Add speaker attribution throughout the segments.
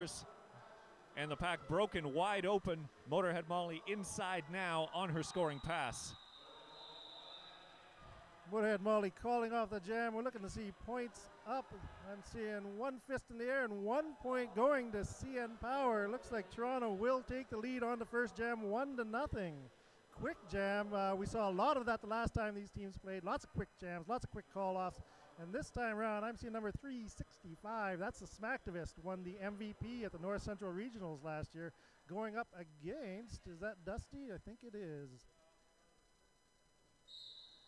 Speaker 1: surface. And the pack broken wide open. Motorhead Molly inside now on her scoring pass.
Speaker 2: Motorhead Molly calling off the jam. We're looking to see points up. I'm seeing one fist in the air and 1 point going to CN Power. Looks like Toronto will take the lead on the first jam 1-0. Quick jam. We saw a lot of that the last time these teams played. Lots of quick jams, lots of quick call-offs. And this time around, I'm seeing number 365. That's the Smacktivist, won the MVP at the North Central Regionals last year. Going up against, is that Dusty? I think it is.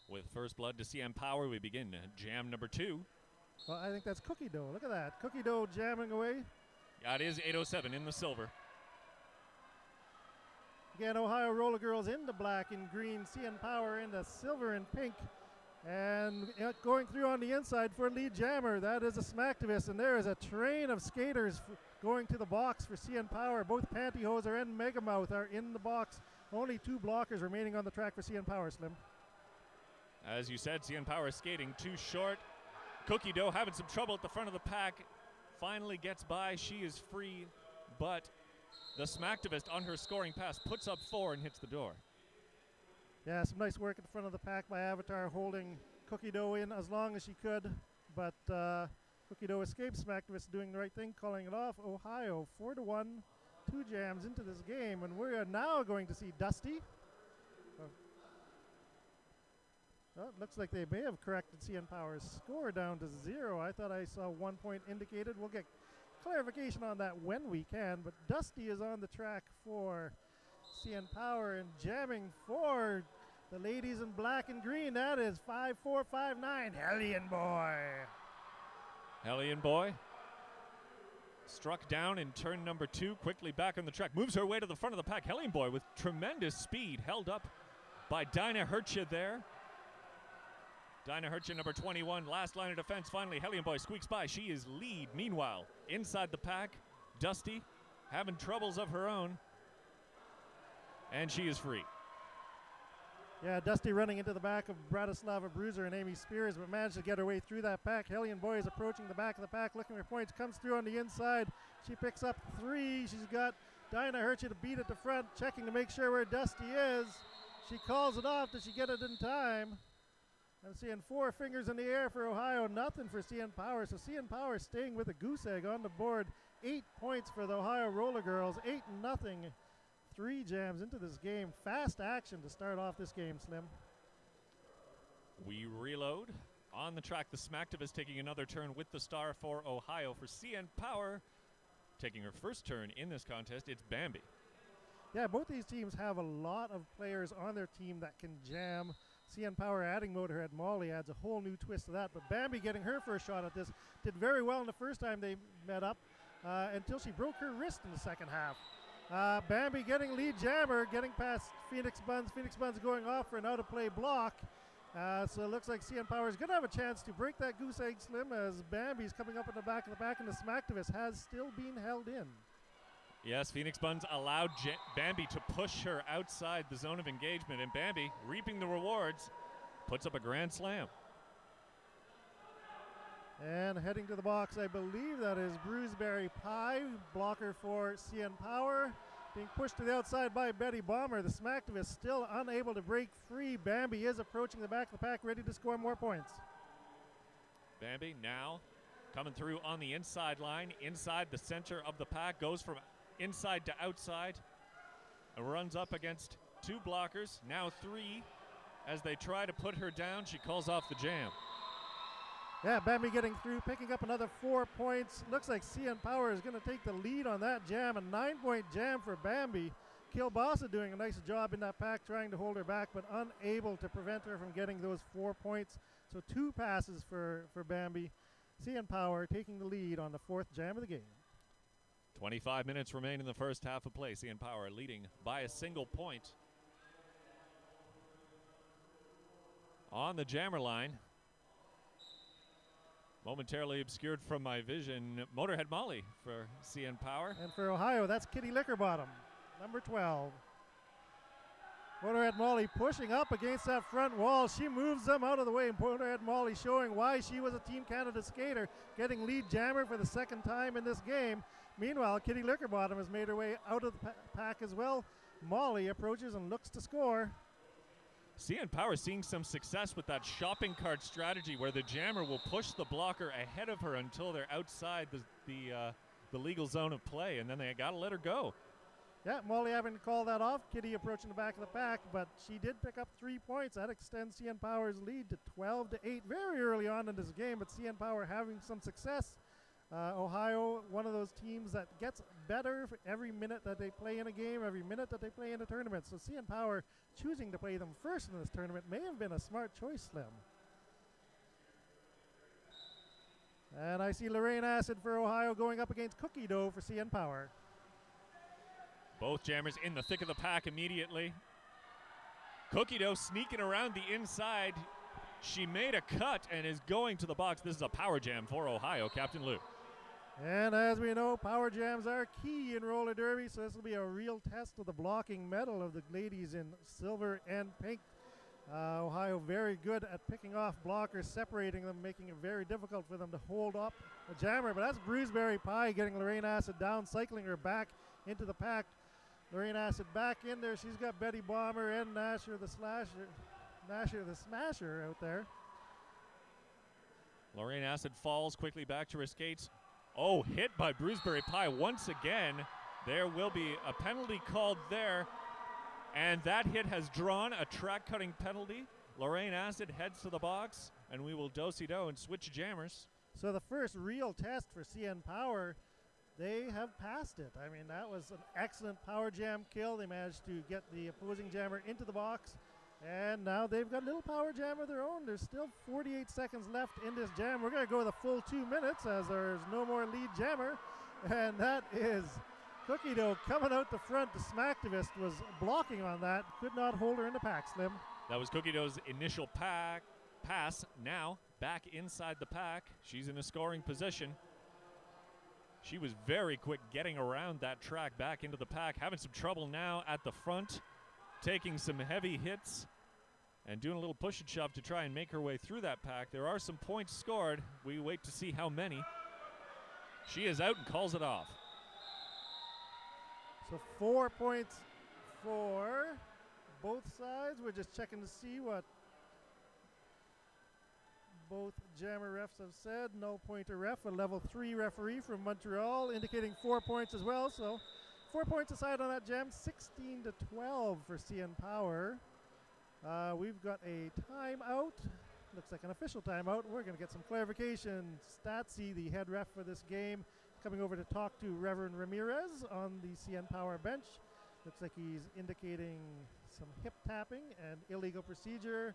Speaker 1: With first blood to CN Power, we begin jam number 2.
Speaker 2: Well, I think that's Cookie Dough. Look at that. Cookie Dough jamming away.
Speaker 1: Yeah, it is 807 in the silver.
Speaker 2: Again, Ohio Roller Girls into black and green. CN Power into silver and pink. And going through on the inside for lead jammer, that is a Smacktivist. And there is a train of skaters going to the box for CN Power. Both Pantyhoser and Megamouth are in the box. Only 2 blockers remaining on the track for CN Power, Slim.
Speaker 1: As you said, CN Power skating too short. Cookie Dough having some trouble at the front of the pack. Finally gets by. She is free, but the Smacktivist on her scoring pass puts up 4 and hits the door.
Speaker 2: Yeah, some nice work at the front of the pack by Avatar, holding Cookie Dough in as long as she could. But Cookie Dough escapes. Smacktivist doing the right thing, calling it off. Ohio 4-1, 2 jams into this game, and we are now going to see Dusty. Well, it looks like they may have corrected CN Power's score down to 0. I thought I saw 1 point indicated. We'll get clarification on that when we can. But Dusty is on the track for CN Power and jamming for the ladies in black and green. That is 5-4-5-9. Hellion Boy.
Speaker 1: Hellion Boy struck down in turn number 2. Quickly back on the track. Moves her way to the front of the pack. Hellion Boy with tremendous speed. Held up by Dinah Hercha there. Dinah Hercha, number 21, last line of defense. Finally, Hellion Boy squeaks by. She is lead. Meanwhile, inside the pack, Dusty having troubles of her own, and she is free.
Speaker 2: Yeah, Dusty running into the back of Bratislava Bruiser and Amy Spears, but managed to get her way through that pack. Hellion Boy is approaching the back of the pack, looking for points, comes through on the inside. She picks up 3. She's got Dinah Hercha to beat at the front, checking to make sure where Dusty is. She calls it off. Does she get it in time? I'm seeing 4 fingers in the air for Ohio, nothing for CN Power. So CN Power staying with a goose egg on the board. 8 points for the Ohio Roller Girls, 8-0. 3 jams into this game. Fast action to start off this game, Slim.
Speaker 1: We reload. On the track, the Smacktivist taking another turn with the star for Ohio. For CN Power, taking her first turn in this contest, it's Bambi.
Speaker 2: Yeah, both these teams have a lot of players on their team that can jam. CN Power adding Motorhead Molly adds a whole new twist to that. But Bambi getting her first shot at this. Did very well in the first time they met up until she broke her wrist in the second half. Bambi getting lead jammer, getting past Phoenix Buns. Phoenix Buns going off for an out-of-play block. So it looks like CN Power is going to have a chance to break that goose egg, Slim, as Bambi's coming up in the back of the pack, and the Smacktivist has still been held in.
Speaker 1: Yes, Phoenix Buns allowed Bambi to push her outside the zone of engagement, and Bambi, reaping the rewards, puts up a grand slam.
Speaker 2: And heading to the box, I believe that is Bruiseberry Pie, blocker for CN Power. Being pushed to the outside by Betty Bomber. The Smacktivist still unable to break free. Bambi is approaching the back of the pack, ready to score more points.
Speaker 1: Bambi now coming through on the inside line, inside the center of the pack, goes from inside to outside, and runs up against 2 blockers, now 3. As they try to put her down, she calls off the jam.
Speaker 2: Yeah, Bambi getting through, picking up another 4 points. Looks like CN Power is going to take the lead on that jam. A 9-point jam for Bambi. Kilbasa doing a nice job in that pack, trying to hold her back, but unable to prevent her from getting those 4 points. So 2 passes for Bambi. CN Power taking the lead on the 4th jam of the game.
Speaker 1: 25 minutes remain in the first half of play. CN Power leading by a single point. On the jammer line, momentarily obscured from my vision, Motorhead Molly for CN Power.
Speaker 2: And for Ohio, that's Kitty Lickerbottom, number 12. Motorhead Molly pushing up against that front wall. She moves them out of the way. Motorhead Molly showing why she was a Team Canada skater, getting lead jammer for the 2nd time in this game. Meanwhile, Kitty Lickerbottom has made her way out of the pack as well. Molly approaches and looks to score.
Speaker 1: CN Power seeing some success with that shopping cart strategy where the jammer will push the blocker ahead of her until they're outside the legal zone of play, and then they got to let her go.
Speaker 2: Yeah, Molly having to call that off. Kitty approaching the back of the pack, but she did pick up 3 points. That extends CN Power's lead to 12-8 very early on in this game, but CN Power having some success. Ohio, one of those teams that gets better for every minute that they play in a game, every minute that they play in a tournament. So CN Power choosing to play them first in this tournament may have been a smart choice, Slim. And I see Lorraine Acid for Ohio going up against Cookie Dough for CN Power.
Speaker 1: Both jammers in the thick of the pack immediately. Cookie Dough sneaking around the inside. She made a cut and is going to the box. This is a power jam for Ohio, Captain Lou.
Speaker 2: And as we know, power jams are key in roller derby, so this will be a real test of the blocking medal of the ladies in silver and pink. Ohio very good at picking off blockers, separating them, making it very difficult for them to hold up a jammer. But that's Bruiseberry Pie getting Lorraine Acid down, cycling her back into the pack. Lorraine Acid back in there. She's got Betty Bomber and Nasher the Smasher out there.
Speaker 1: Lorraine Acid falls quickly back to her skates. Oh, hit by Bruiseberry Pie once again. There will be a penalty called there. And that hit has drawn a track-cutting penalty. Lorraine Acid heads to the box, and we will do-si-do and switch jammers.
Speaker 2: So the first real test for CN Power, they have passed it. I mean, that was an excellent power jam kill. They managed to get the opposing jammer into the box. And now they've got a little power jam of their own. There's still 48 seconds left in this jam. We're going to go the full 2 minutes as there's no more lead jammer. And that is Cookie Dough coming out the front. The Smacktivist was blocking on that. Could not hold her in the pack, Slim.
Speaker 1: That was Cookie Dough's initial pass. Now back inside the pack. She's in a scoring position. She was very quick getting around that track back into the pack. Having some trouble now at the front. Taking some heavy hits and doing a little push and shove to try and make her way through that pack. There are some points scored. We wait to see how many. She is out and calls it off. So 4 points for both sides. We're just checking to see what both jammer refs have said. No pointer ref, a level 3 referee from Montreal, indicating 4 points as well. So 4 points aside on that jam, 16-12 for CN Power. We've got a timeout. Looks like an official timeout. We're going to get some clarification. Statsy, the head ref for this game, coming over to talk to Reverend Ramirez on the CN Power bench. Looks like he's indicating some hip tapping and illegal procedure.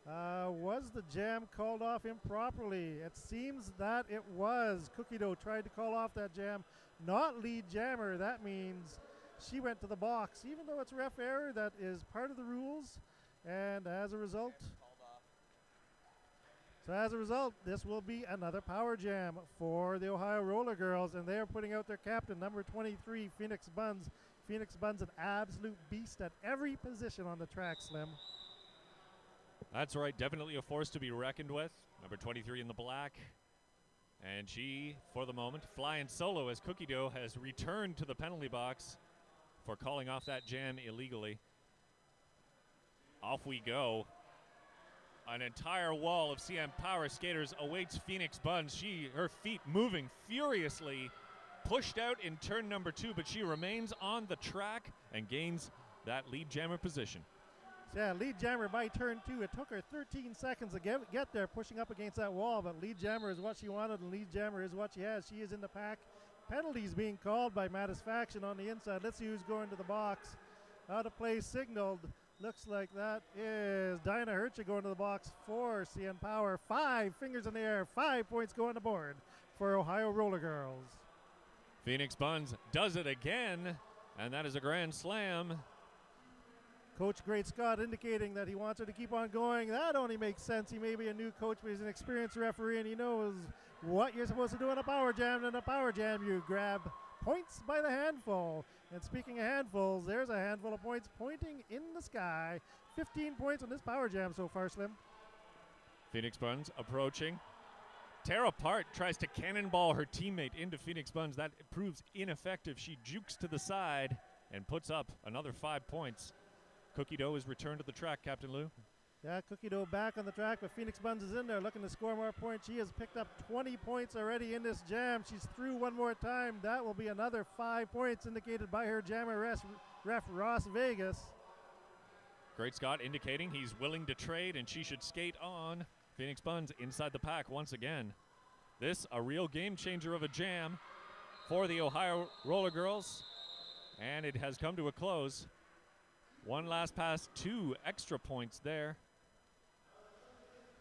Speaker 1: Was the jam called off improperly? It seems that it was. Cookie Dough tried to call off that jam. Not lead jammer. That means she went to the box. Even though it's ref error, that is part of the rules. And as a result, this will be another power jam for the Ohio Roller Girls. And they are putting out their captain, number 23, Phoenix Buns. Phoenix Buns, an absolute beast at every position on the track, Slim. That's right. Definitely a force to be reckoned with. Number 23 in the black. And she, for the moment, flying solo as Cookie Dough has returned to the penalty box for calling off that jam illegally. Off we go. An entire wall of CN Power skaters awaits Phoenix Buns. Her feet moving furiously, pushed out in turn number 2, but she remains on the track and gains that lead jammer position.
Speaker 2: Yeah, lead jammer by turn 2. It took her 13 seconds to get there, pushing up against that wall, but lead jammer is what she wanted, and lead jammer is what she has. She is in the pack. Penalties being called by Mattisfaction on the inside. Let's see who's going to the box. Out of play signaled. Looks like that is Dinah Hercha going to the box for CN Power. 5 fingers in the air. 5 points going to board for Ohio Roller Girls.
Speaker 1: Phoenix Buns does it again, and that is a grand slam.
Speaker 2: Coach Great Scott indicating that he wants her to keep on going. That only makes sense. He may be a new coach, but he's an experienced referee, and he knows what you're supposed to do in a power jam. In a power jam, you grab points by the handful. And speaking of handfuls, there's a handful of points pointing in the sky. 15 points on this power jam so far, Slim.
Speaker 1: Phoenix Buns approaching. tear apart, tries to cannonball her teammate into Phoenix Buns. That proves ineffective. She jukes to the side and puts up another 5 points. Cookie Dough is returned to the track, Captain Lou.
Speaker 2: Yeah, Cookie Dough back on the track, but Phoenix Buns is in there looking to score more points. She has picked up 20 points already in this jam. She's through one more time. That will be another 5 points indicated by her jammer ref Ross Vegas.
Speaker 1: Great Scott indicating he's willing to trade and she should skate on. Phoenix Buns inside the pack once again. This a real game changer of a jam for the Ohio Roller Girls. And it has come to a close. One last pass, 2 extra points there.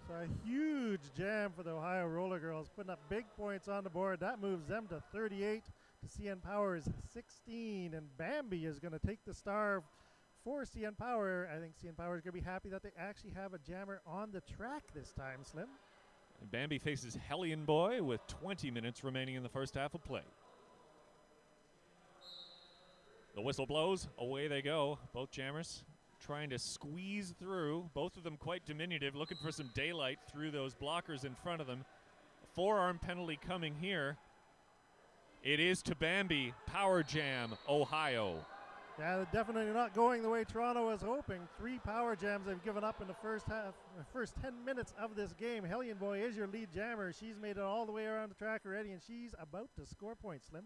Speaker 2: So a huge jam for the Ohio Roller Girls, putting up big points on the board. That moves them to 38 to CN Power's 16. And Bambi is going to take the star for CN Power. I think CN Power is going to be happy that they actually have a jammer on the track this time, Slim.
Speaker 1: And Bambi faces Hellion Boy with 20 minutes remaining in the first half of play. The whistle blows, away they go. Both jammers trying to squeeze through. Both of them quite diminutive, looking for some daylight through those blockers in front of them. A forearm penalty coming here. It is to Bambi, Power Jam, Ohio.
Speaker 2: Yeah, they're definitely not going the way Toronto was hoping. 3 power jams they've given up in the first 10 minutes of this game. Hellion Boy is your lead jammer. She's made it all the way around the track already, and she's about to score points, Slim.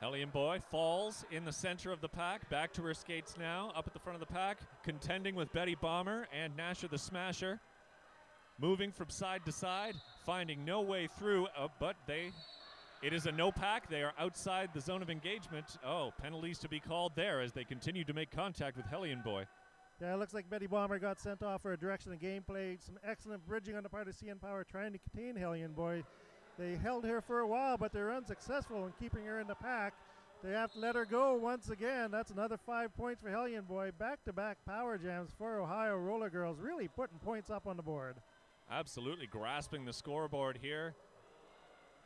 Speaker 1: Hellion Boy falls in the center of the pack. Back to her skates now, up at the front of the pack, contending with Betty Bomber and Nasher the Smasher. Moving from side to side, finding no way through, but it is a no pack. They are outside the zone of engagement. Oh, penalties to be called there as they continue to make contact with Hellion Boy.
Speaker 2: Yeah, it looks like Betty Bomber got sent off for a direction of gameplay. Some excellent bridging on the part of CN Power trying to contain Hellion Boy. They held her for a while, but they're unsuccessful in keeping her in the pack. They have to let her go once again. That's another 5 points for Hellion Boy. Back-to-back power jams for Ohio Roller Girls, really putting points up on the board.
Speaker 1: Absolutely grasping the scoreboard here.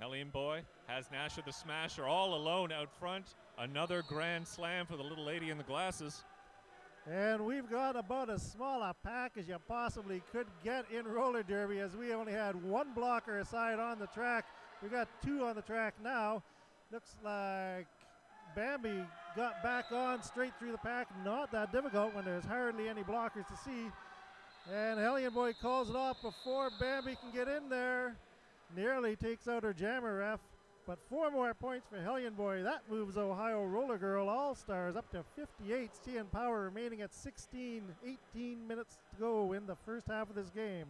Speaker 1: Hellion Boy has Nasher the Smasher all alone out front. Another grand slam for the little lady in the glasses.
Speaker 2: And we've got about as small a pack as you possibly could get in roller derby, as we only had 1 blocker aside on the track. We got 2 on the track now. Looks like Bambi got back on straight through the pack. Not that difficult when there's hardly any blockers to see. And Hellion Boy calls it off before Bambi can get in there. Nearly takes out her jammer ref. But 4 more points for Hellion Boy. That moves Ohio Roller Girl All-Stars up to 58. CN Power remaining at 18 minutes to go in the first half of this game.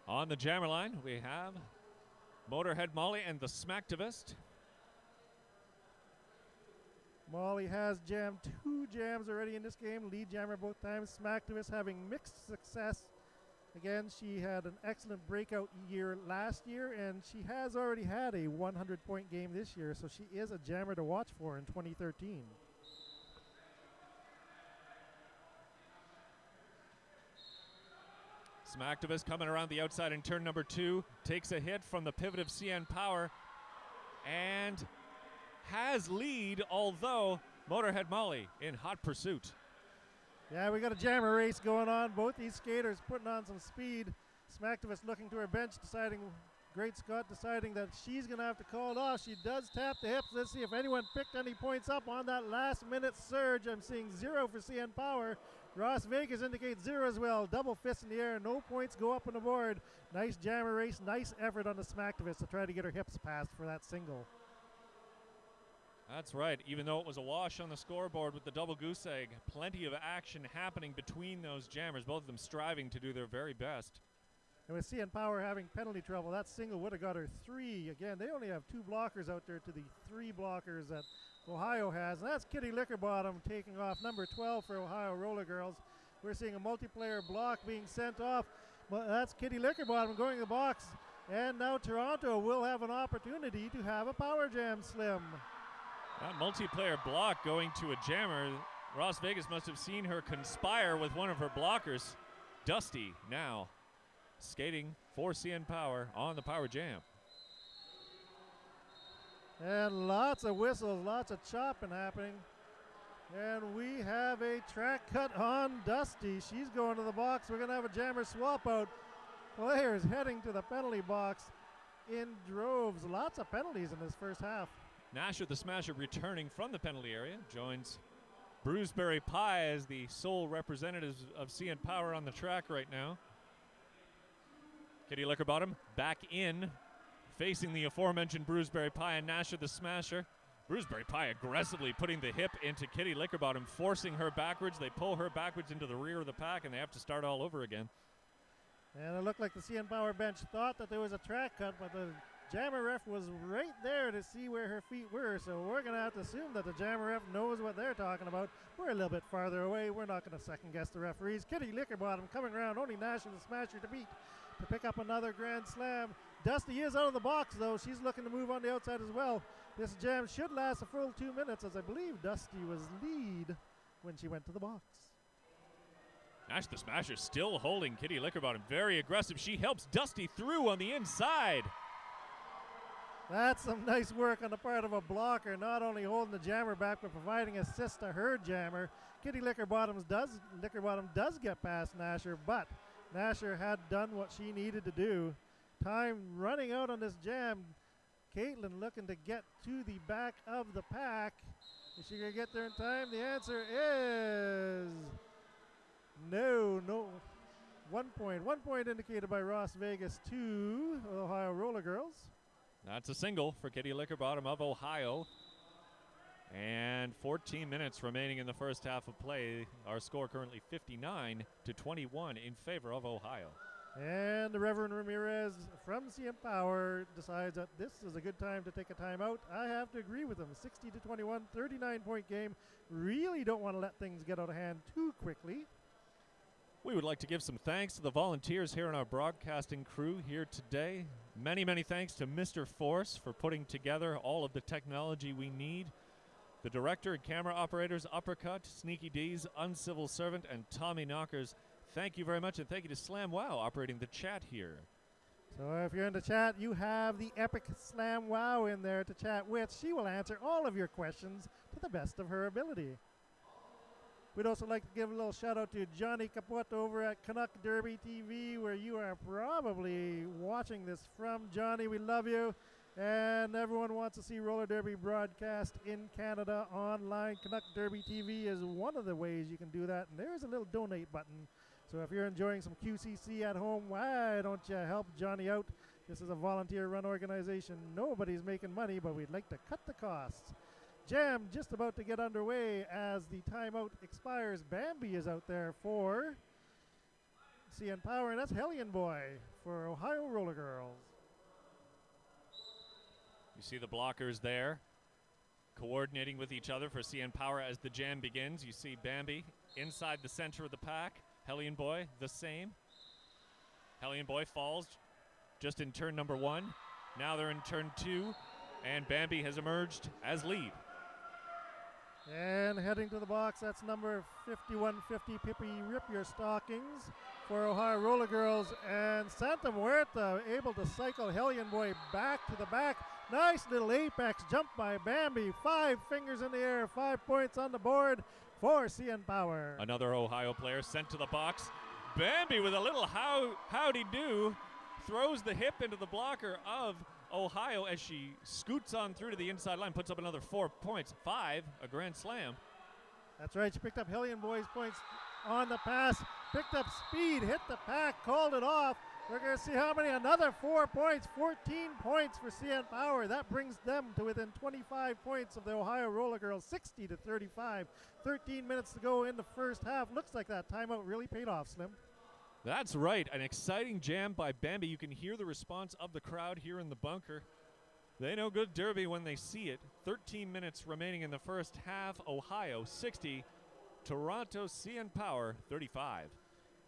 Speaker 1: On the jammer line, we have Motorhead Molly and the Smacktivist.
Speaker 2: Molly has jammed 2 jams already in this game. Lead jammer both times. Smacktivist having mixed success. Again, she had an excellent breakout year last year, and she has already had a 100-point game this year, so she is a jammer to watch for in 2013.
Speaker 1: Smacktivist coming around the outside in turn number 2, takes a hit from the pivot of CN Power, and has lead, although Motorhead Molly in hot pursuit.
Speaker 2: Yeah, we got a jammer race going on. Both these skaters putting on some speed. Smacktivist looking to her bench, deciding, Great Scott deciding that she's going to have to call it off. She does tap the hips. Let's see if anyone picked any points up on that last-minute surge. I'm seeing 0 for CN Power. Ross Vegas indicates 0 as well. Double fist in the air. No points go up on the board. Nice jammer race. Nice effort on the Smacktivist to try to get her hips passed for that single.
Speaker 1: That's right. Even though it was a wash on the scoreboard with the double goose egg, plenty of action happening between those jammers, both of them striving to do their very best.
Speaker 2: And with CN Power having penalty trouble, that single would have got her 3. Again, they only have 2 blockers out there to the 3 blockers that Ohio has. And that's Kitty Lickerbottom taking off number 12 for Ohio Roller Girls. We're seeing a multiplayer block being sent off. But that's Kitty Lickerbottom going to the box. And now Toronto will have an opportunity to have a power jam, Slim.
Speaker 1: That multiplayer block going to a jammer. Ross Vegas must have seen her conspire with one of her blockers. Dusty now skating for CN Power on the power jam.
Speaker 2: And lots of whistles, lots of chopping happening. And we have a track cut on Dusty. She's going to the box. We're going to have a jammer swap out. Players heading to the penalty box in droves. Lots of penalties in this first half.
Speaker 1: Nasher the Smasher returning from the penalty area joins Bruiseberry Pie as the sole representatives of CN Power on the track right now. Kitty Lickerbottom back in, facing the aforementioned Bruiseberry Pie and Nasher the Smasher. Bruiseberry Pie aggressively putting the hip into Kitty Lickerbottom, forcing her backwards. They pull her backwards into the rear of the pack, and they have to start all over again.
Speaker 2: And it looked like the CN Power bench thought that there was a track cut, but the jammer ref was right there to see where her feet were, so we're going to have to assume that the jammer ref knows what they're talking about. We're a little bit farther away. We're not going to second guess the referees. Kitty Lickerbottom coming around, only Nasher the Smasher to beat to pick up another grand slam. Dusty is out of the box, though. She's looking to move on the outside as well. This jam should last a full 2 minutes, as I believe Dusty was lead when she went to the box.
Speaker 1: Nash the Smasher still holding Kitty Lickerbottom. Very aggressive. She helps Dusty through on the inside.
Speaker 2: That's some nice work on the part of a blocker, not only holding the jammer back, but providing assist to her jammer. Kitty Lickerbottom does get past Nasher, but Nasher had done what she needed to do. Time running out on this jam. Caitlin looking to get to the back of the pack. Is she going to get there in time? The answer is no. 1 point. 1 point indicated by Ross Vegas to Ohio Roller Girls.
Speaker 1: That's a single for Kitty Lickerbottom of Ohio. And 14 minutes remaining in the first half of play. Our score currently 59-21 in favor of Ohio.
Speaker 2: And the Reverend Ramirez from CM Power decides that this is a good time to take a timeout. I have to agree with him. 60-21, 39-point game. Really don't want to let things get out of hand too quickly.
Speaker 1: We would like to give some thanks to the volunteers here in our broadcasting crew here today. Many, many thanks to Mr. Force for putting together all of the technology we need. The director and camera operators, Upperher Cut, Sneaky D's, Uncivil Servant, and Tomy Knockers. Thank you very much, and thank you to Slam Wow operating the chat here.
Speaker 2: So if you're in the chat, you have the epic Slam Wow in there to chat with. She will answer all of your questions to the best of her ability. We'd also like to give a little shout out to Johny Capote over at Canuck Derby TV, where you are probably watching this from. Johnny, we love you. And everyone wants to see roller derby broadcast in Canada online. Canuck Derby TV is one of the ways you can do that. And there's a little donate button. So if you're enjoying some QCC at home, why don't you help Johnny out? This is a volunteer-run organization. Nobody's making money, but we'd like to cut the costs. Jam just about to get underway as the timeout expires. Bambi is out there for CN Power, and that's Hellion Boy for Ohio Roller Girls.
Speaker 1: You see the blockers there coordinating with each other for CN Power as the jam begins. You see Bambi inside the center of the pack. Hellion Boy the same. Hellion Boy falls just in turn number 1. Now they're in turn 2, and Bambi has emerged as lead.
Speaker 2: And heading to the box, that's number 5150, Pippi Rip Your Stockings for Ohio Roller Girls. And Santa Muerta able to cycle Hellion Boy back to the back. Nice little apex jump by Bambi. 5 fingers in the air, 5 points on the board for CN Power.
Speaker 1: Another Ohio player sent to the box. Bambi with a little howdy-do throws the hip into the blocker of Ohio as she scoots on through to the inside line, puts up another 4 points. 5, a grand slam.
Speaker 2: That's right, she picked up Hellion Boy's points on the pass, picked up speed, hit the pack, called it off. We're going to see how many, another 4 points, 14 points for CN Power. That brings them to within 25 points of the Ohio Roller Girls, 60-35. 13 minutes to go in the first half. Looks like that timeout really paid off, Slim.
Speaker 1: That's right, an exciting jam by Bambi. You can hear the response of the crowd here in the bunker. They know good derby when they see it. 13 minutes remaining in the first half. Ohio 60, Toronto CN Power 35.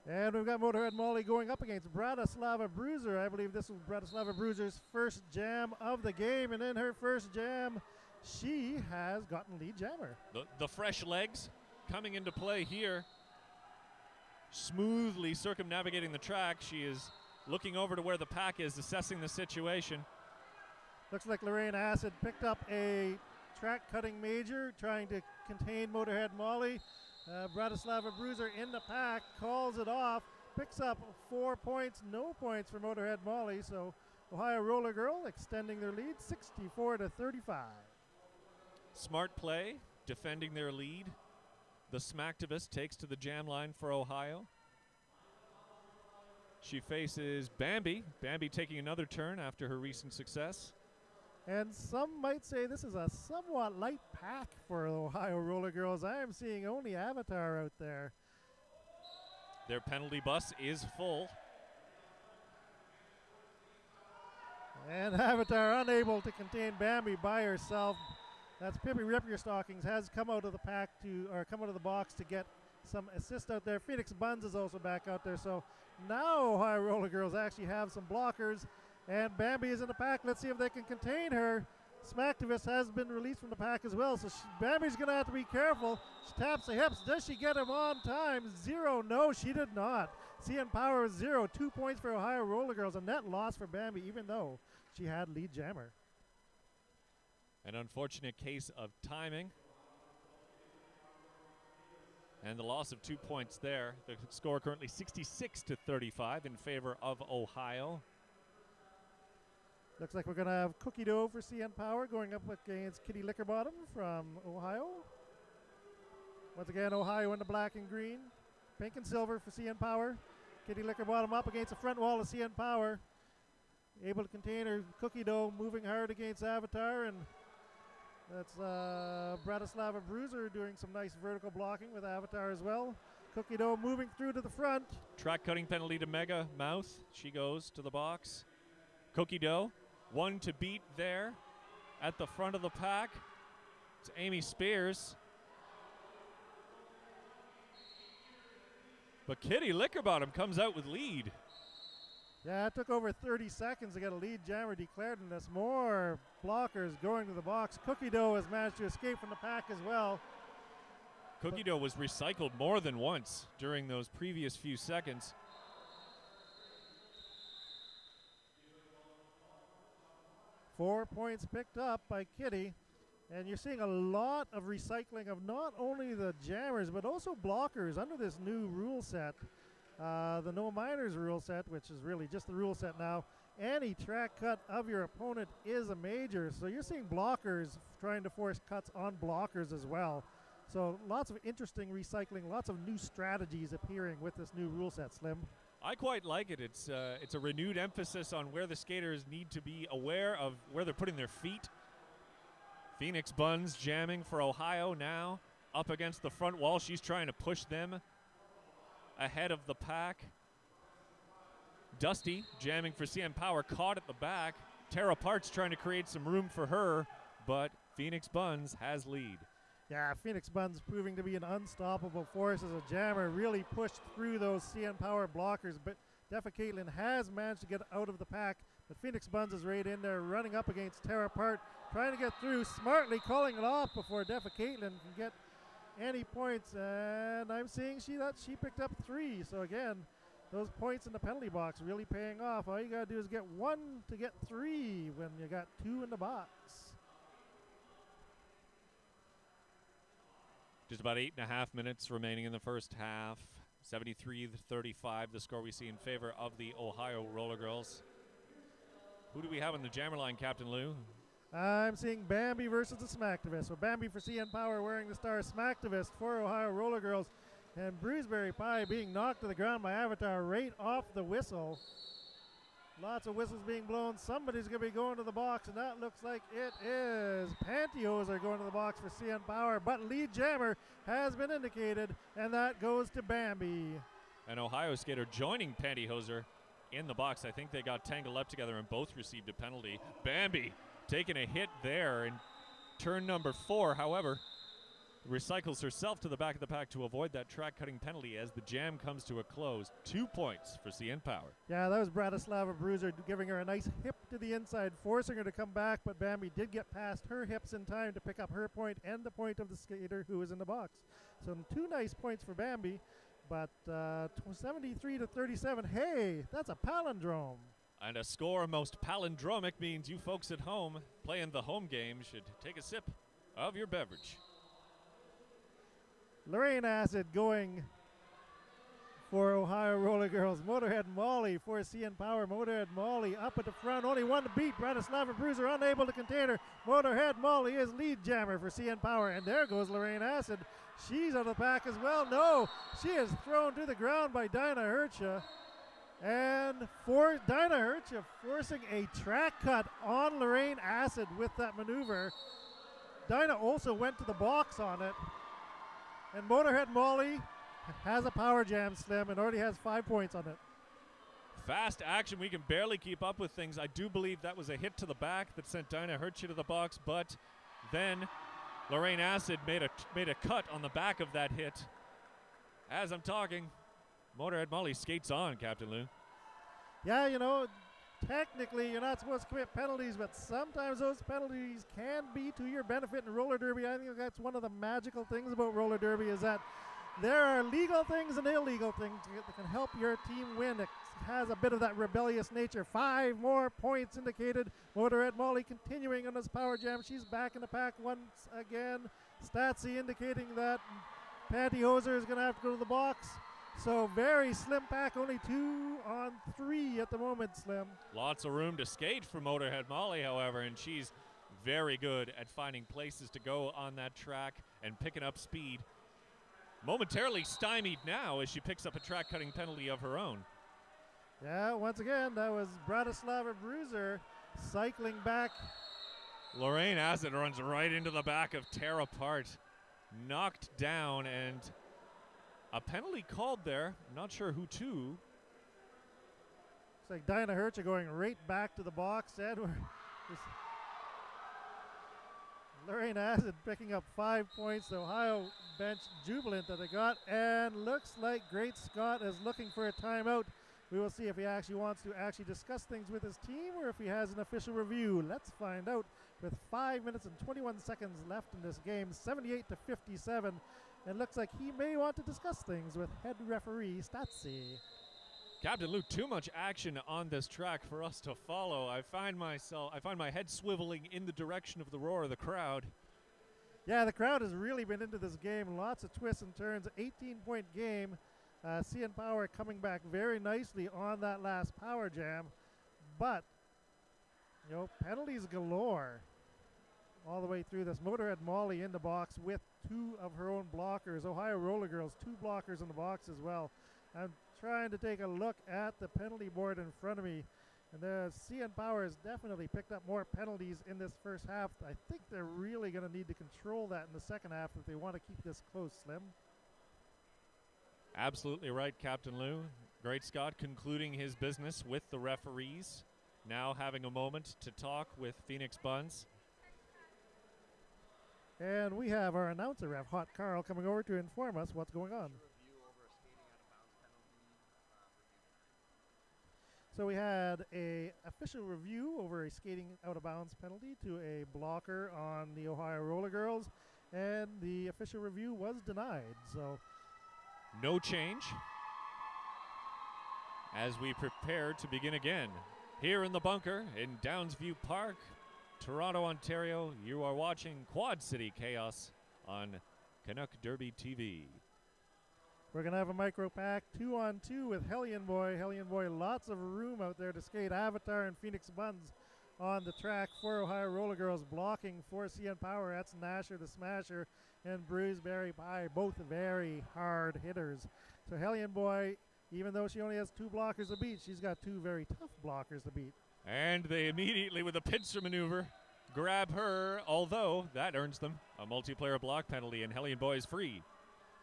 Speaker 2: And we've got Motorhead Molly going up against Bratislava Bruiser. I believe this was Bratislava Bruiser's first jam of the game, and in her first jam, she has gotten lead jammer.
Speaker 1: The fresh legs coming into play here. Smoothly circumnavigating the track. She is looking over to where the pack is, assessing the situation.
Speaker 2: Looks like Lorraine Acid picked up a track cutting major, trying to contain Motorhead Molly. Bratislava Bruiser in the pack, calls it off, picks up 4 points, no points for Motorhead Molly. So Ohio Roller Girl extending their lead 64-35.
Speaker 1: Smart play, defending their lead. The Smacktivist takes to the jam line for Ohio. She faces Bambi. Bambi taking another turn after her recent success.
Speaker 2: And some might say this is a somewhat light pack for Ohio Roller Girls. I am seeing only Avatar out there.
Speaker 1: Their penalty bus is full.
Speaker 2: And Avatar unable to contain Bambi by herself. That's Pippi Rip Your Stockings has come out of the pack come out of the box to get some assist out there. Phoenix Buns is also back out there. So now Ohio Roller Girls actually have some blockers. And Bambi is in the pack. Let's see if they can contain her. Smacktivist has been released from the pack as well. So Bambi's going to have to be careful. She taps the hips. Does she get him on time? 0. No, she did not. CN Power 0. 2 points for Ohio Roller Girls. A net loss for Bambi, even though she had lead jammer.
Speaker 1: An unfortunate case of timing. And the loss of 2 points there. The score currently 66-35 in favor of Ohio.
Speaker 2: Looks like we're going to have Cookie Dough for CN Power going up against Kitty Lickerbottom from Ohio. Once again, Ohio in the black and green. Pink and silver for CN Power. Kitty Lickerbottom up against the front wall of CN Power. Able to contain her. Cookie Dough moving hard against Avatar. And that's Bratislava Bruiser doing some nice vertical blocking with Avatar as well. Cookie Dough moving through to the front.
Speaker 1: Track cutting penalty to Mega Mouth. She goes to the box. Cookie Dough, one to beat there at the front of the pack. It's Amy Spears. But Kitty Lickerbottom comes out with lead.
Speaker 2: Yeah, it took over 30 seconds to get a lead jammer declared in this. More blockers going to the box. Cookie Dough has managed to escape from the pack as well.
Speaker 1: Cookie Dough was recycled more than once during those previous few seconds.
Speaker 2: Four points picked up by Kitty. And you're seeing a lot of recycling of not only the jammers, but also blockers under this new rule set. The no minors rule set, which is really just the rule set now. Any track cut of your opponent is a major. So you're seeing blockers trying to force cuts on blockers as well. So lots of interesting recycling, lots of new strategies appearing with this new rule set, Slim.
Speaker 1: I quite like it. It's a renewed emphasis on where the skaters need to be aware of where they're putting their feet. Phoenix Buns jamming for Ohio now. Up against the front wall. She's trying to push them ahead of the pack. Dusty jamming for CN Power. Caught at the back. Tara Parts trying to create some room for her. But Phoenix Buns has lead.
Speaker 2: Yeah, Phoenix Buns proving to be an unstoppable force as a jammer. Really pushed through those CN Power blockers. But Defa Caitlin has managed to get out of the pack. But Phoenix Buns is right in there running up against Tara Part. Trying to get through. Smartly calling it off before Defa Caitlin can get any points. And I'm seeing she picked up 3. So again, those points in the penalty box really paying off. All you got to do is get 1 to get 3 when you got 2 in the box.
Speaker 1: Just about 8.5 minutes remaining in the first half. 73-35, the score we see in favor of the Ohio Roller Girls. Who do we have on the jammer line, Captain Lou?
Speaker 2: I'm seeing Bambi versus the Smacktivist. So Bambi for CN Power wearing the star, Smacktivist for Ohio Roller Girls. And Bruiseberry Pie being knocked to the ground by Avatar right off the whistle. Lots of whistles being blown. Somebody's going to be going to the box, and that looks like it is. Pantyhose are going to the box for CN Power, but lead jammer has been indicated, and that goes to Bambi.
Speaker 1: An Ohio skater joining Pantyhoser in the box. I think they got tangled up together and both received a penalty. Bambi taking a hit there in turn number 4. However, recycles herself to the back of the pack to avoid that track cutting penalty as the jam comes to a close. 2 points for CN Power.
Speaker 2: Yeah, that was Bratislava Bruiser giving her a nice hip to the inside, forcing her to come back, but Bambi did get past her hips in time to pick up her point and the point of the skater who was in the box. So 2 nice points for Bambi, but 73-37. Hey, that's a palindrome.
Speaker 1: And a score most palindromic means you folks at home playing the home game should take a sip of your beverage.
Speaker 2: Lorraine Acid going for Ohio Roller Girls. Motorhead Molly for CN Power. Motorhead Molly up at the front. Only one to beat. Bratislava Bruiser unable to contain her. Motorhead Molly is lead jammer for CN Power. And there goes Lorraine Acid. She's out of the pack as well. No, she is thrown to the ground by Dinah Hertscha. And for Dinah Hertscha forcing a track cut on Lorraine Acid with that maneuver. Dinah also went to the box on it. And Motorhead Molly has a power jam, Slim, and already has 5 points on it.
Speaker 1: Fast action. We can barely keep up with things. I do believe that was a hit to the back that sent Dinah Hertscha to the box, but then Lorraine Acid made a cut on the back of that hit. As I'm talking, Motorhead Molly skates on, Captain Lou.
Speaker 2: Yeah, you know, technically you're not supposed to commit penalties, but sometimes those penalties can be to your benefit in roller derby. I think that's one of the magical things about roller derby is that there are legal things and illegal things that can help your team win. It has a bit of that rebellious nature. 5 more points indicated. Motorhead Molly continuing on this power jam. She's back in the pack once again. Statsy indicating that Pantyhoser is going to have to go to the box. So very slim pack, only 2 on 3 at the moment, Slim.
Speaker 1: Lots of room to skate for Motorhead Molly, however, and she's very good at finding places to go on that track and picking up speed. Momentarily stymied now as she picks up a track-cutting penalty of her own.
Speaker 2: Yeah, once again, that was Bratislava Bruiser cycling back.
Speaker 1: Lorraine Acid runs right into the back of Tear Apart. Knocked down, and a penalty called there. I'm not sure who to.
Speaker 2: Looks like Dinah Hertscha going right back to the box. Edward. Lorraine Acid picking up 5 points. The Ohio bench jubilant that they got. And looks like Great Scott is looking for a timeout. We will see if he actually wants to actually discuss things with his team or if he has an official review. Let's find out with 5 minutes and 21 seconds left in this game. 78-57. And looks like he may want to discuss things with head referee Statsy.
Speaker 1: Captain Lou, too much action on this track for us to follow. I find my head swiveling in the direction of the roar of the crowd.
Speaker 2: Yeah, the crowd has really been into this game. Lots of twists and turns. 18-point game. CN Power coming back very nicely on that last power jam. But, you know, penalties galore all the way through this. Motorhead Molly in the box with 2 of her own blockers. Ohio Roller Girls, 2 blockers in the box as well. I'm trying to take a look at the penalty board in front of me. And the CN Power has definitely picked up more penalties in this first half. I think they're really going to need to control that in the second half if they want to keep this close, Slim.
Speaker 1: Absolutely right, Captain Lou. Great Scott concluding his business with the referees. Now having a moment to talk with Phoenix Buns.
Speaker 2: And we have our announcer ref, Hot Carl, coming over to inform us what's going on. So we had a official review over a skating out of bounds penalty to a blocker on the Ohio Roller Girls, and the official review was denied. So
Speaker 1: no change as we prepare to begin again. Here in the bunker in Downsview Park, Toronto, Ontario, you are watching Quad City Chaos on Canuck Derby TV.
Speaker 2: We're going to have a micro pack 2-on-2 with Hellion Boy. Hellion Boy, lots of room out there to skate. Avatar and Phoenix Buns on the track for Ohio Roller Girls, blocking for CN Power. That's Nasher the Smasher and Bruiseberry Pie, both very hard hitters. So Hellion Boy, even though she only has 2 blockers to beat, she's got 2 very tough blockers to beat.
Speaker 1: And they immediately, with a pincer maneuver, grab her, although that earns them a multiplayer block penalty, and Hellion Boy is free.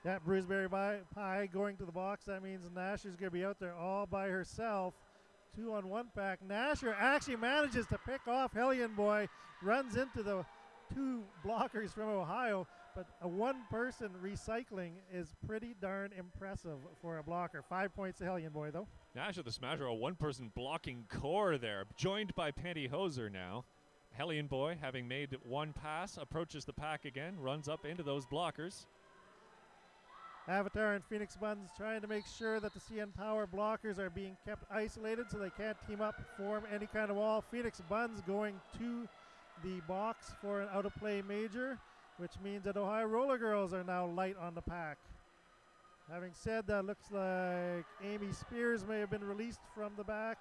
Speaker 2: Yeah, Bruiseberry Pie going to the box. That means Nasher's going to be out there all by herself. 2-on-1 pack. Nasher actually manages to pick off Hellion Boy, runs into the 2 blockers from Ohio, but a 1-person recycling is pretty darn impressive for a blocker. 5 points to Hellion Boy, though.
Speaker 1: Nasher the Smasher, a 1-person blocking core there, joined by Pantyhoser now. Hellion Boy, having made 1 pass, approaches the pack again, runs up into those blockers.
Speaker 2: Avatar and Phoenix Buns trying to make sure that the CN Power blockers are being kept isolated so they can't team up, form any kind of wall. Phoenix Buns going to the box for an out-of-play major. which means that Ohio Roller Girls are now light on the pack. Having said that, looks like Amy Spears may have been released from the pack,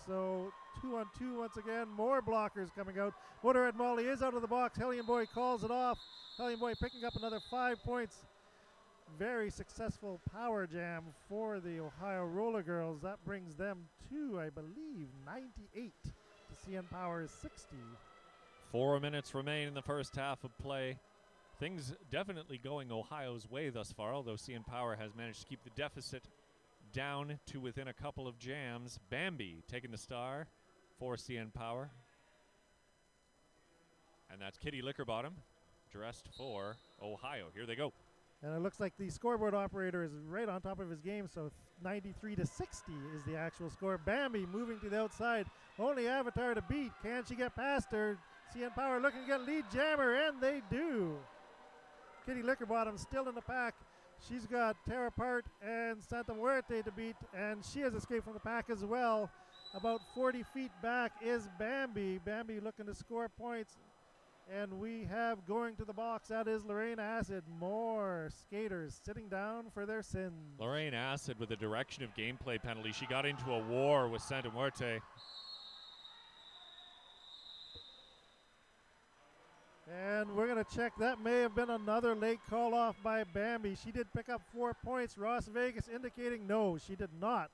Speaker 2: so 2-on-2 once again. More blockers coming out. Motorhead Molly is out of the box. Hellion Boy calls it off. Hellion Boy picking up another 5 points. Very successful power jam for the Ohio Roller Girls. That brings them to, I believe, 98 to CN Power's 60.
Speaker 1: 4 minutes remain in the first half of play. Things definitely going Ohio's way thus far, although CN Power has managed to keep the deficit down to within a couple of jams. Bambi taking the star for CN Power. And that's Kitty Lickerbottom, dressed for Ohio. Here they go.
Speaker 2: And it looks like the scoreboard operator is right on top of his game, so 93 to 60 is the actual score. Bambi moving to the outside. Only Avatar to beat. Can she get past her? CN Power looking to get lead jammer, and they do. Kitty Lickerbottom still in the pack. She's got Terra Part and Santa Muerte to beat, and she has escaped from the pack as well. About 40 feet back is Bambi. Bambi looking to score points. And we have going to the box, that is Lorraine Acid. More skaters sitting down for their sins.
Speaker 1: Lorraine Acid with a direction of gameplay penalty. She got into a war with Santa Muerte.
Speaker 2: And we're going to check. That may have been another late call off by Bambi. She did pick up 4 points. Ross Vegas indicating no, she did not.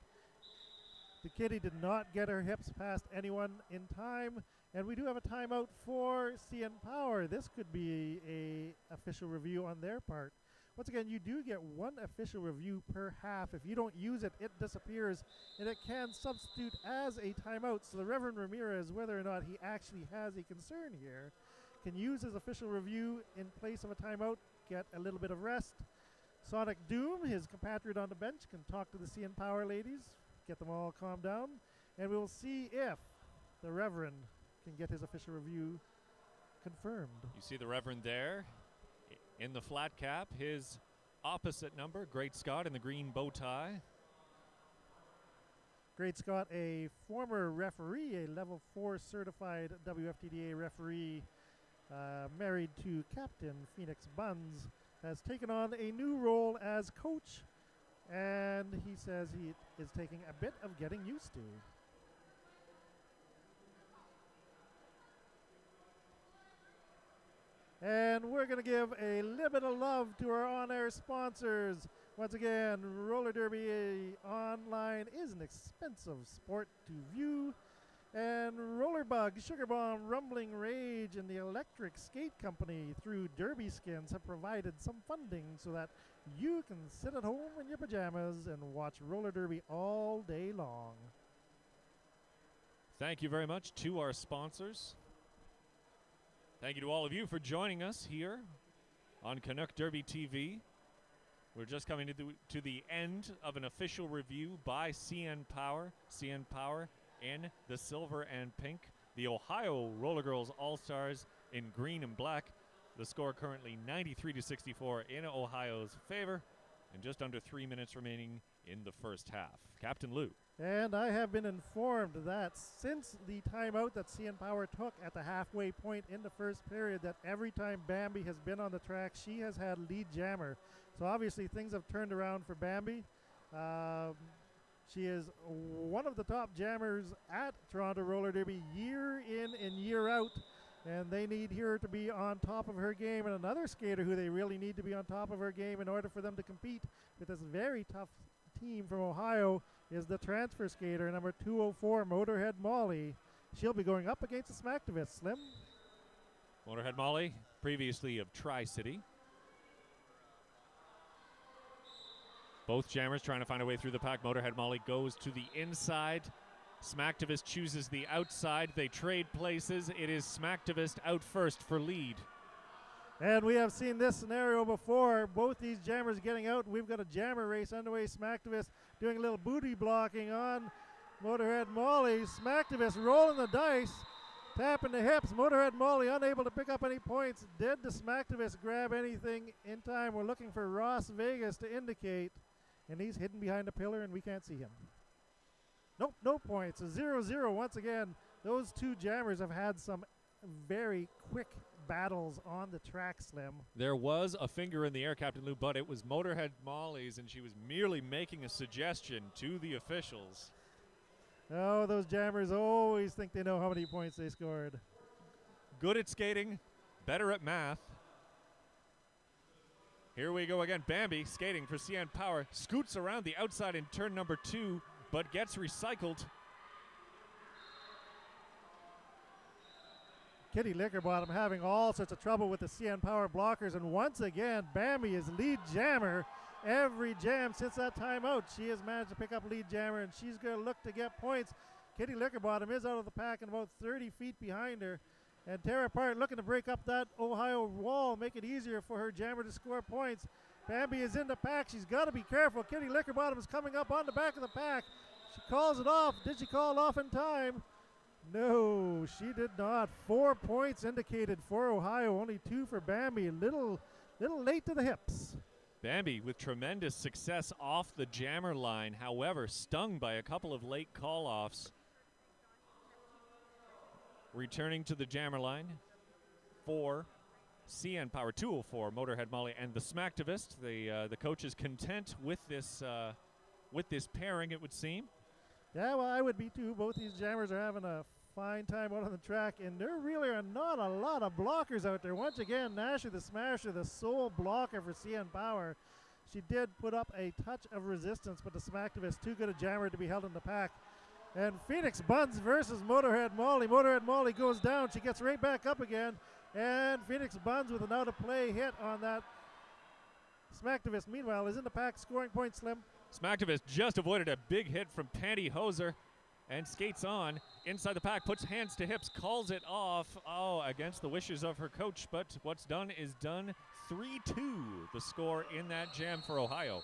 Speaker 2: The kitty did not get her hips past anyone in time. And we do have a timeout for CN Power. This could be a official review on their part. Once again, you do get 1 official review per half. If you don't use it, it disappears, and it can substitute as a timeout. So the Reverend Ramirez, whether or not he actually has a concern here, can use his official review in place of a timeout, get a little bit of rest. Sonic Doom, his compatriot on the bench, can talk to the CN Power ladies, get them all calmed down, and we will see if the Reverend can get his official review confirmed.
Speaker 1: You see the Reverend there in the flat cap, his opposite number, Great Scott in the green bow tie.
Speaker 2: Great Scott, a former referee, a level 4 certified WFTDA referee, married to Captain Phoenix Buns, has taken on a new role as coach, and he says he is taking a bit of getting used to. And we're going to give a little bit of love to our on-air sponsors. Once again, Roller Derby Online is an expensive sport to view. And Rollerbug, Sugar Bomb, Rumbling Rage, and the Electric Skate Company through Derby Skins have provided some funding so that you can sit at home in your pajamas and watch roller derby all day long.
Speaker 1: Thank you very much to our sponsors. Thank you to all of you for joining us here on Canuck Derby TV. We're just coming to the end of an official review by CN Power. CN Power in the silver and pink. The Ohio Roller Girls All-Stars in green and black. The score currently 93 to 64 in Ohio's favor. And just under 3 minutes remaining in the first half. Captain Lou.
Speaker 2: And I have been informed that since the timeout that CN Power took at the halfway point in the first period, that every time Bambi has been on the track, she has had lead jammer. So obviously things have turned around for Bambi. She is one of the top jammers at Toronto Roller Derby year in and year out. And they need her to be on top of her game. And another skater who they really need to be on top of her game in order for them to compete with this very tough team from Ohio is the transfer skater, number 204, Motorhead Molly. She'll be going up against the Smacktivist. Slim?
Speaker 1: Motorhead Molly, previously of Tri-City. Both jammers trying to find a way through the pack. Motorhead Molly goes to the inside. Smacktivist chooses the outside. They trade places. It is Smacktivist out first for lead.
Speaker 2: And we have seen this scenario before. Both these jammers getting out. We've got a jammer race underway. Smacktivist doing a little booty blocking on Motorhead Molly. Smacktivist rolling the dice, tapping the hips. Motorhead Molly unable to pick up any points. Did the Smacktivist grab anything in time? We're looking for Ross Vegas to indicate. And he's hidden behind a pillar and we can't see him. Nope, no points. A 0-0 once again. Those two jammers have had some very quick battles on the track, Slim.
Speaker 1: There was a finger in the air, Captain Lou, but it was Motorhead Molly's, and she was merely making a suggestion to the officials.
Speaker 2: Oh, those jammers always think they know how many points they scored.
Speaker 1: Good at skating, better at math. Here we go again. Bambi skating for CN Power. Scoots around the outside in turn number 2, but gets recycled.
Speaker 2: Kitty Lickerbottom having all sorts of trouble with the CN Power blockers. And once again, Bambi is lead jammer. Every jam since that timeout, she has managed to pick up lead jammer, and she's going to look to get points. Kitty Lickerbottom is out of the pack and about 30 feet behind her. And Tara apart looking to break up that Ohio wall, make it easier for her jammer to score points. Bambi is in the pack. She's got to be careful. Kitty Lickerbottom is coming up on the back of the pack. She calls it off. Did she call it off in time? No, she did not. 4 points indicated for Ohio, only 2 for Bambi. Little late to the hips.
Speaker 1: Bambi with tremendous success off the jammer line, however, stung by a couple of late call-offs. Returning to the jammer line for CN Power, 204 Motorhead Molly and the Smacktivist. The coach is content with this pairing, it would seem.
Speaker 2: Yeah, well, I would be too. Both these jammers are having a fine time out on the track, and there really are not a lot of blockers out there. Once again, Nasher the Smasher, the sole blocker for CN Power. She did put up a touch of resistance, but the Smacktivist, too good a jammer to be held in the pack. And Phoenix Buns versus Motorhead Molly. Motorhead Molly goes down. She gets right back up again. And Phoenix Buns with an out-of-play hit on that Smacktivist, meanwhile, is in the pack scoring points, Slim.
Speaker 1: Smacktivist just avoided a big hit from Pantyhoser and skates on inside the pack, puts hands to hips, calls it off. Oh, against the wishes of her coach, but what's done is done. 3-2, the score in that jam for Ohio.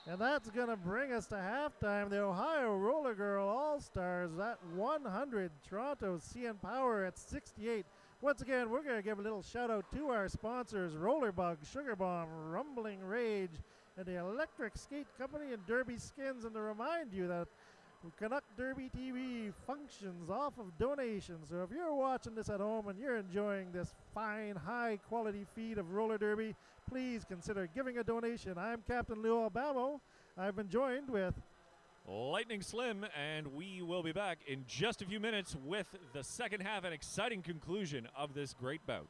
Speaker 2: And that's going to bring us to halftime. The Ohio Roller Girl All-Stars at 100. Toronto CN Power at 68. Once again, we're going to give a little shout-out to our sponsors, Rollerbug, Sugar Bomb, Rumbling Rage, and the Electric Skate Company and Derby Skins. And to remind you that Canuck Derby TV functions off of donations. So if you're watching this at home and you're enjoying this fine, high-quality feed of roller derby, please consider giving a donation. I'm Captain Lou Albamo. I've been joined with
Speaker 1: Lightning Slim, and we will be back in just a few minutes with the second half and exciting conclusion of this great bout.